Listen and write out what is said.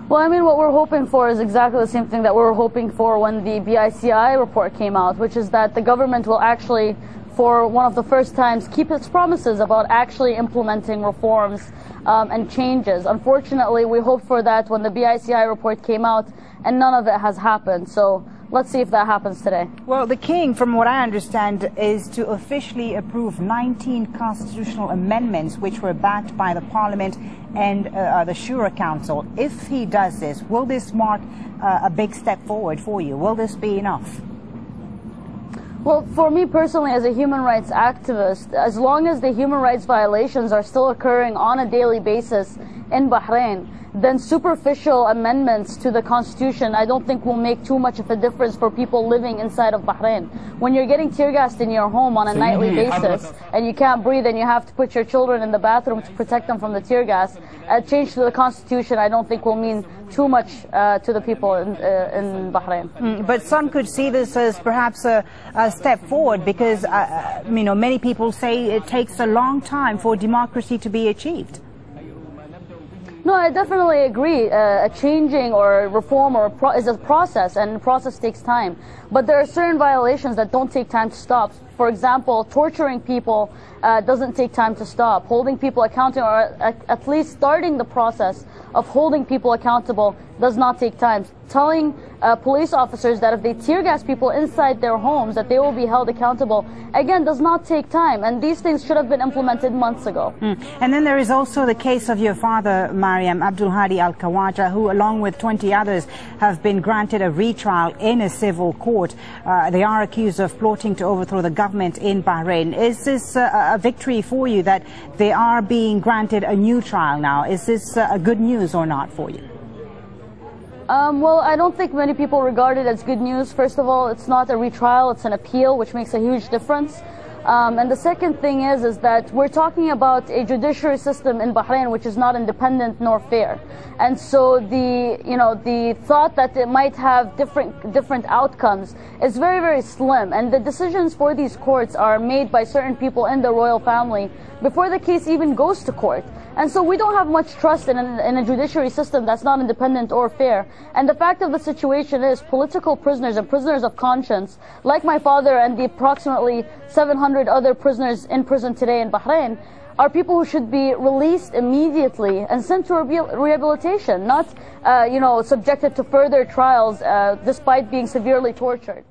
Well, I mean, what we're hoping for is exactly the same thing that we were hoping for when the BICI report came out, which is that the government will actually, for one of the first times, keep its promises about actually implementing reforms and changes. Unfortunately, we hoped for that when the BICI report came out, and none of it has happened. So let's see if that happens today. Well, the king, from what I understand, is to officially approve 19 constitutional amendments which were backed by the parliament and the Shura Council. If he does this, will this mark a big step forward for you? Will this be enough? Well, for me personally, as a human rights activist, as long as the human rights violations are still occurring on a daily basis in Bahrain, then superficial amendments to the constitution I don't think will make too much of a difference for people living inside of Bahrain. When you're getting tear gassed in your home on a nightly basis and you can't breathe and you have to put your children in the bathroom to protect them from the tear gas, a change to the constitution I don't think will mean too much to the people in Bahrain. But some could see this as perhaps a step forward because many people say it takes a long time for democracy to be achieved. No, I definitely agree. A changing or reform is a process, and the process takes time. But there are certain violations that don't take time to stop. For example, torturing people doesn't take time to stop. Holding people accountable, or at least starting the process of holding people accountable, does not take time. Telling police officers that if they tear gas people inside their homes, that they will be held accountable, again, does not take time. And these things should have been implemented months ago. And then there is also the case of your father, Maryam Al Khawaja, who, along with 20 others, have been granted a retrial in a civil court. They are accused of plotting to overthrow the government in Bahrain. Is this a victory for you that they are being granted a new trial now? Is this good news or not for you? Well, I don't think many people regard it as good news. First of all, it's not a retrial, it's an appeal, which makes a huge difference. And the second thing is that we're talking about a judiciary system in Bahrain which is not independent nor fair. And so the thought that it might have different outcomes is very, very slim. And the decisions for these courts are made by certain people in the royal family before the case even goes to court. And so we don't have much trust in a judiciary system that's not independent or fair. And the fact of the situation is political prisoners and prisoners of conscience, like my father and the approximately 700 other prisoners in prison today in Bahrain, are people who should be released immediately and sent to rehabilitation, not subjected to further trials despite being severely tortured.